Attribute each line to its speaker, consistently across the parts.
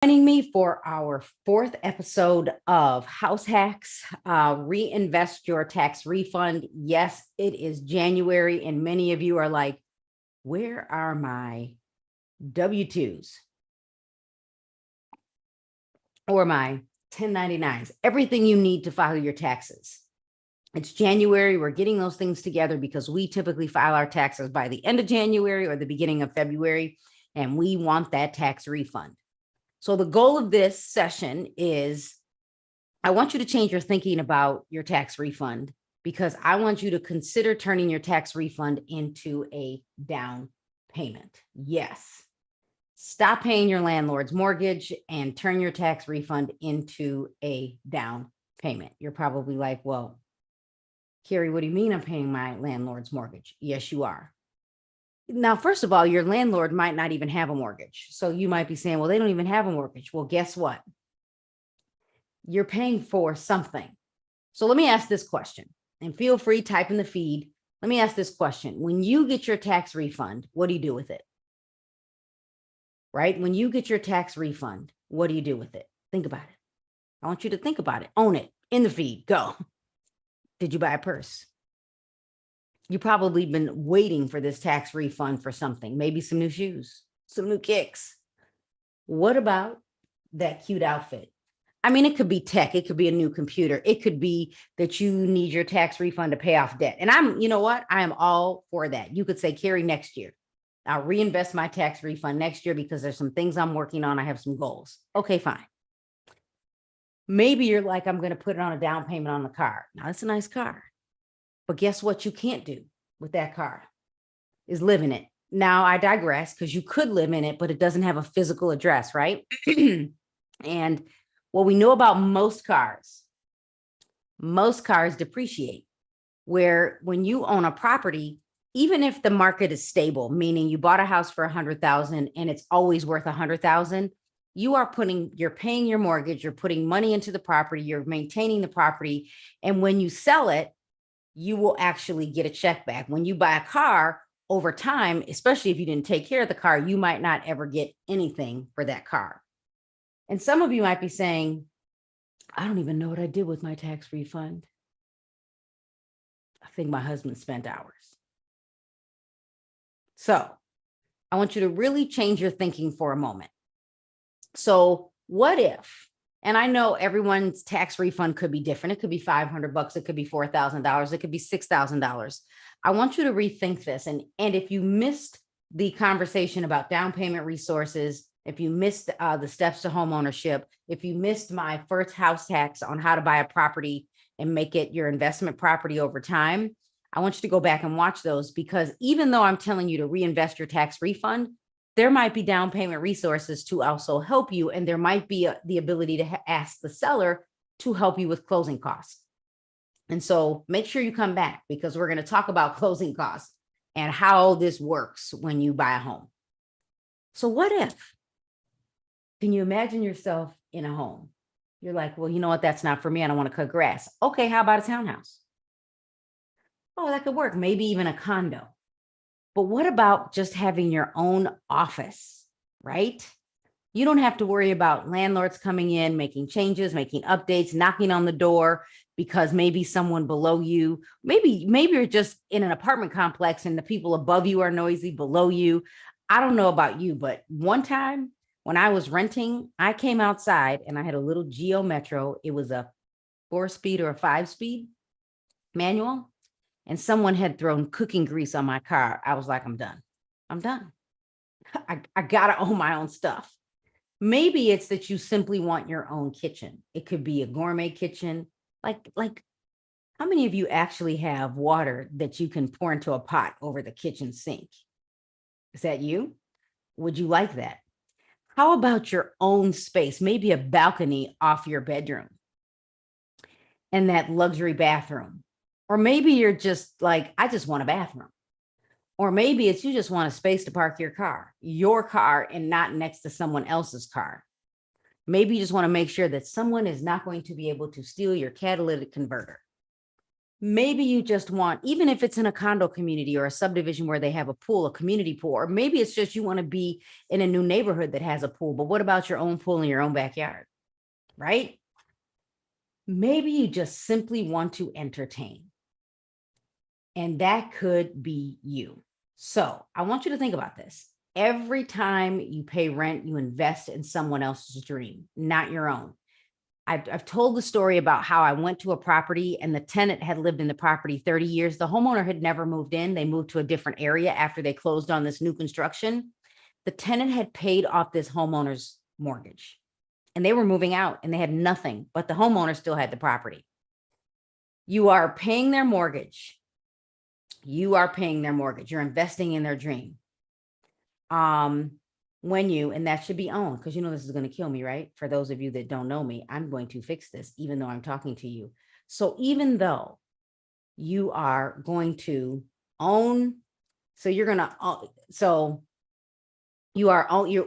Speaker 1: Joining me for our fourth episode of House Hacks, Reinvest Your Tax Refund. Yes, it is January, and many of you are like, where are my W-2s or my 1099s? Everything you need to file your taxes. It's January. We're getting those things together because we typically file our taxes by the end of January or the beginning of February, and we want that tax refund. So the goal of this session is I want you to change your thinking about your tax refund because I want you to consider turning your tax refund into a down payment. Yes. Stop paying your landlord's mortgage and turn your tax refund into a down payment. You're probably like, well, Carrie, what do you mean I'm paying my landlord's mortgage? Yes, you are. Now, first of all, your landlord might not even have a mortgage. So you might be saying, well, they don't even have a mortgage. Well, guess what? You're paying for something. So let me ask this question, and feel free, type in the feed. Let me ask this question. When you get your tax refund, what do you do with it? Right? When you get your tax refund, what do you do with it? Think about it. I want you to think about it. Own it. In the feed. Go. Did you buy a purse? You've probably been waiting for this tax refund for something, maybe some new shoes, some new kicks. What about that cute outfit? I mean, it could be tech. It could be a new computer. It could be that you need your tax refund to pay off debt. And you know what? I am all for that. You could say, Carrie, next year, I'll reinvest my tax refund next year because there's some things I'm working on. I have some goals. Okay, fine. Maybe you're like, I'm going to put it on a down payment on the car. Now, it's a nice car. But guess what you can't do with that car is live in it. Now, I digress because you could live in it, but it doesn't have a physical address, right? And what we know about most cars depreciate, where when you own a property, even if the market is stable, meaning you bought a house for 100,000 and it's always worth 100,000, you're paying your mortgage, you're putting money into the property, you're maintaining the property. And when you sell it, you will actually get a check back. When you buy a car over time, especially if you didn't take care of the car, you might not ever get anything for that car. And some of you might be saying, I don't even know what I did with my tax refund. I think my husband spent hours. So I want you to really change your thinking for a moment. So what if, and I know everyone's tax refund could be different. It could be $500. It could be $4,000. It could be $6,000. I want you to rethink this. And if you missed the conversation about down payment resources, if you missed the steps to home ownership, if you missed my first house hacks on how to buy a property and make it your investment property over time, I want you to go back and watch those, because even though I'm telling you to reinvest your tax refund, there might be down payment resources to also help you. And there might be the ability to ask the seller to help you with closing costs. And so make sure you come back, because we're going to talk about closing costs and how this works when you buy a home. So what if, can you imagine yourself in a home? You're like, well, you know what? That's not for me. I don't want to cut grass. Okay, how about a townhouse? Oh, that could work. Maybe even a condo. But what about just having your own office, right? You don't have to worry about landlords coming in, making changes, making updates, knocking on the door, because maybe someone below you, maybe you're just in an apartment complex and the people above you are noisy, below you. I don't know about you, but one time when I was renting, I came outside and I had a little Geo Metro. It was a 4-speed or a 5-speed manual. And someone had thrown cooking grease on my car. I was like, I'm done. I gotta own my own stuff. Maybe it's that you simply want your own kitchen. It could be a gourmet kitchen. Like how many of you actually have water that you can pour into a pot over the kitchen sink? Is that you? Would you like that? How about your own space? Maybe a balcony off your bedroom and that luxury bathroom. Or maybe you're just like, I just want a bathroom. Or maybe it's you just want a space to park your car, and not next to someone else's car. Maybe you just want to make sure that someone is not going to be able to steal your catalytic converter. Maybe you just want, even if it's in a condo community or a subdivision where they have a pool, a community pool, or maybe it's just you want to be in a new neighborhood that has a pool, but what about your own pool in your own backyard, right? Maybe you just simply want to entertain. And that could be you. So I want you to think about this. Every time you pay rent, you invest in someone else's dream, not your own. I've told the story about how I went to a property and the tenant had lived in the property 30 years. The homeowner had never moved in. They moved to a different area after they closed on this new construction. The tenant had paid off this homeowner's mortgage and they were moving out and they had nothing, but the homeowner still had the property. You are paying their mortgage. You are paying their mortgage. You're investing in their dream. And that should be owned, because you know this is going to kill me, right? For those of you that don't know me, I'm going to fix this, even though I'm talking to you. So even though you are going to own, you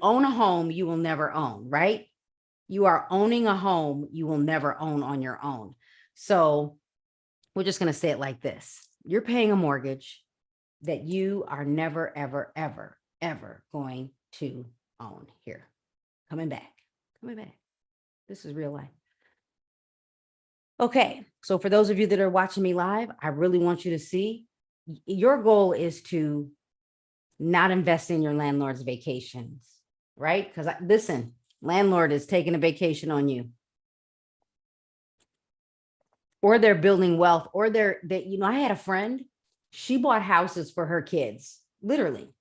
Speaker 1: own a home you will never own, right? You are owning a home you will never own on your own. So we're just going to say it like this. You're paying a mortgage that you are never, ever, ever, ever going to own. Here, coming back. This is real life. Okay, so for those of you that are watching me live, I really want you to see your goal is to not invest in your landlord's vacations, right? Because listen, landlord is taking a vacation on you. Or they're building wealth, or I had a friend, she bought houses for her kids, literally.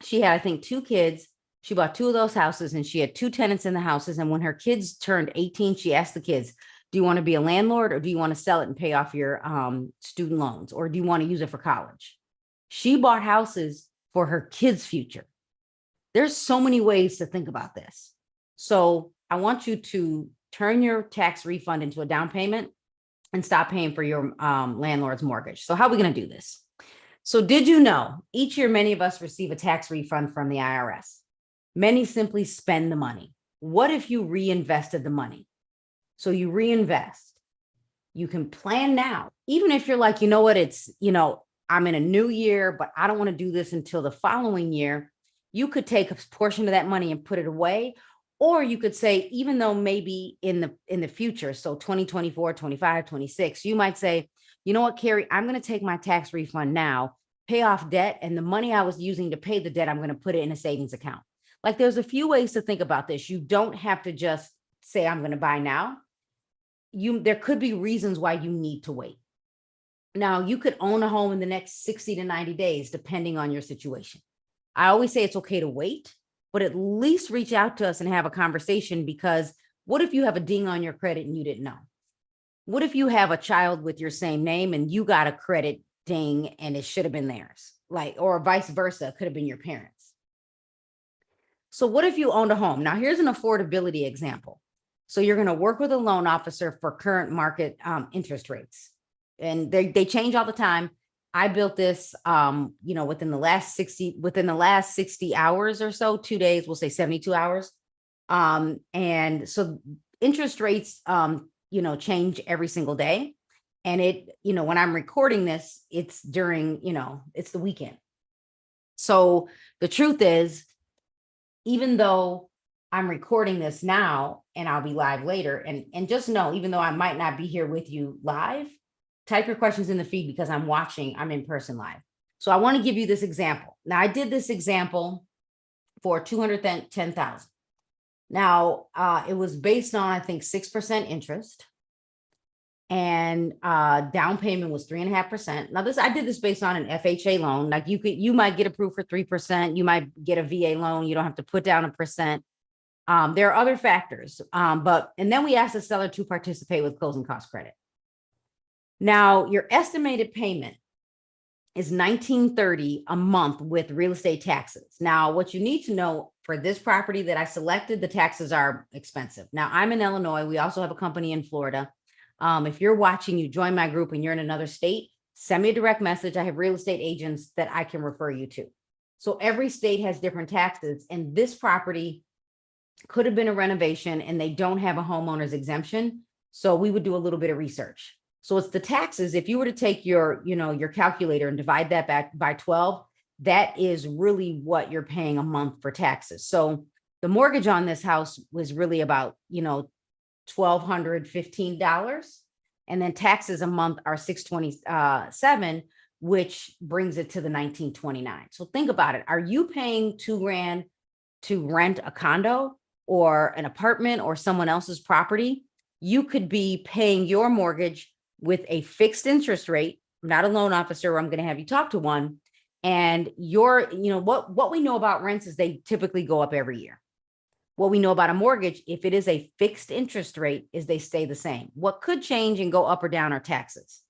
Speaker 1: She had, I think, 2 kids. She bought 2 of those houses and she had 2 tenants in the houses. And when her kids turned 18, she asked the kids, do you want to be a landlord or do you want to sell it and pay off your student loans? Or do you want to use it for college? She bought houses for her kids' future. There's so many ways to think about this. So I want you to turn your tax refund into a down payment and stop paying for your landlord's mortgage. So how are we going to do this? So did you know each year many of us receive a tax refund from the IRS? Many simply spend the money. What if you reinvested the money? So you reinvest. You can plan now, even if you're like, you know what, I'm in a new year, but I don't want to do this until the following year. You could take a portion of that money and put it away. Or you could say, even though maybe in the future, so 2024, 25, 26, you might say, you know what, Carrie, I'm going to take my tax refund now, pay off debt, and the money I was using to pay the debt, I'm going to put it in a savings account. Like there's a few ways to think about this. You don't have to just say, I'm going to buy now. There could be reasons why you need to wait. Now, you could own a home in the next 60 to 90 days, depending on your situation. I always say it's okay to wait, but at least reach out to us and have a conversation, because what if you have a ding on your credit and you didn't know? What if you have a child with your same name and you got a credit ding and it should have been theirs, or vice versa, it could have been your parents. So what if you owned a home? Now here's an affordability example. So you're going to work with a loan officer for current market interest rates, and they change all the time. I built this, within the last 60 hours or so, 2 days, we'll say 72 hours. And so interest rates, change every single day. And when I'm recording this, it's during, it's the weekend. So the truth is, even though I'm recording this now and I'll be live later, and just know, even though I might not be here with you live, type your questions in the feed, because I'm in person live. So I want to give you this example. Now I did this example for $210,000. Now it was based on, I think, 6% interest, and down payment was 3.5%. Now I did this based on an FHA loan. Like you might get approved for 3%. You might get a VA loan. You don't have to put down 1%. There are other factors, and then we asked the seller to participate with closing cost credit. Now, your estimated payment is $1,930 a month with real estate taxes. Now, what you need to know for this property that I selected, the taxes are expensive. Now, I'm in Illinois. We also have a company in Florida. If you're watching, you join my group and you're in another state, send me a direct message. I have real estate agents that I can refer you to. So every state has different taxes, and this property could have been a renovation and they don't have a homeowner's exemption. So we would do a little bit of research. So it's the taxes. If you were to take your, your calculator and divide that back by 12, that is really what you're paying a month for taxes. So the mortgage on this house was really about, $1,215. And then taxes a month are $627, which brings it to the $1,929. So think about it. Are you paying $2,000 to rent a condo or an apartment or someone else's property? You could be paying your mortgage with a fixed interest rate. I'm not a loan officer. I'm going to have you talk to one. And what we know about rents is they typically go up every year. What we know about a mortgage, if it is a fixed interest rate, is they stay the same. What could change and go up or down are taxes.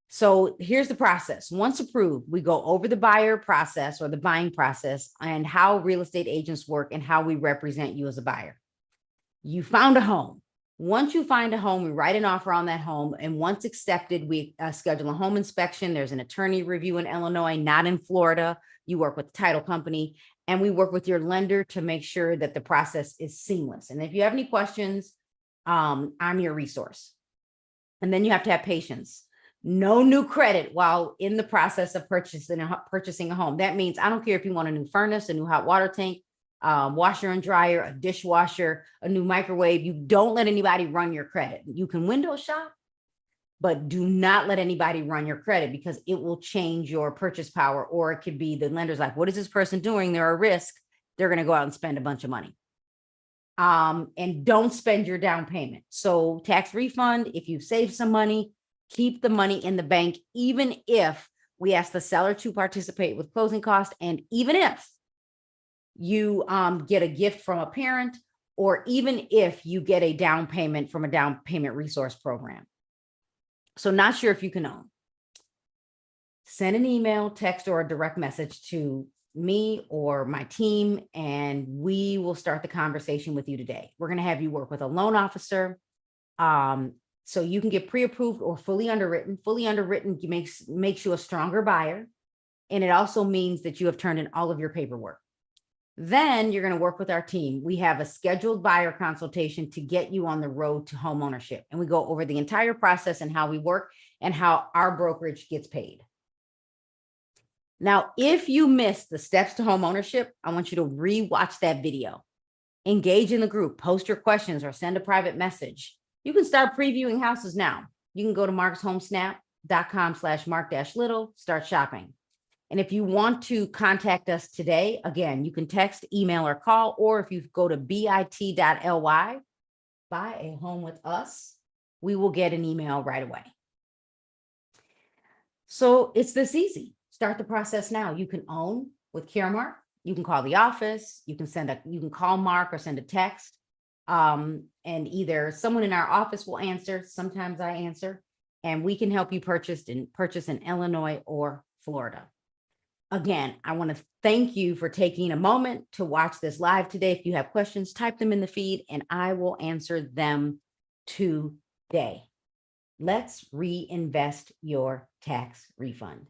Speaker 1: So here's the process. Once approved, we go over the buyer process or the buying process and how real estate agents work and how we represent you as a buyer. You found a home. Once you find a home, we write an offer on that home. And once accepted, we schedule a home inspection. There's an attorney review in Illinois, not in Florida. You work with the title company, and we work with your lender to make sure that the process is seamless. And if you have any questions, I'm your resource. And then you have to have patience. No new credit while in the process of purchasing a home. That means I don't care if you want a new furnace, a new hot water tank, washer and dryer, a dishwasher, a new microwave. You don't let anybody run your credit. You can window shop, but do not let anybody run your credit because it will change your purchase power. Or it could be the lender's like, what is this person doing? They're a risk. They're going to go out and spend a bunch of money. And don't spend your down payment. So tax refund, if you save some money, keep the money in the bank, even if we ask the seller to participate with closing costs, and even if you get a gift from a parent, or even if you get a down payment from a down payment resource program. So not sure if you can own. Send an email, text, or a direct message to me or my team, and we will start the conversation with you today. We're going to have you work with a loan officer. So you can get pre-approved or fully underwritten. Fully underwritten makes you a stronger buyer. And it also means that you have turned in all of your paperwork. Then you're going to work with our team. We have a scheduled buyer consultation to get you on the road to home ownership. And we go over the entire process and how we work and how our brokerage gets paid. Now, if you missed the steps to home ownership, I want you to re-watch that video. Engage in the group, post your questions, or send a private message. You can start previewing houses now. You can go to markshomesnap.com/mark-little, start shopping. And if you want to contact us today, again, you can text, email, or call, or if you go to bit.ly, buy a home with us, we will get an email right away. So it's this easy. Start the process now. You can own with CareMark. You can call the office. You can call Mark or send a text. And either someone in our office will answer. Sometimes I answer, and we can help you purchase in Illinois or Florida. Again, I want to thank you for taking a moment to watch this live today. If you have questions, type them in the feed and I will answer them today. Let's reinvest your tax refund.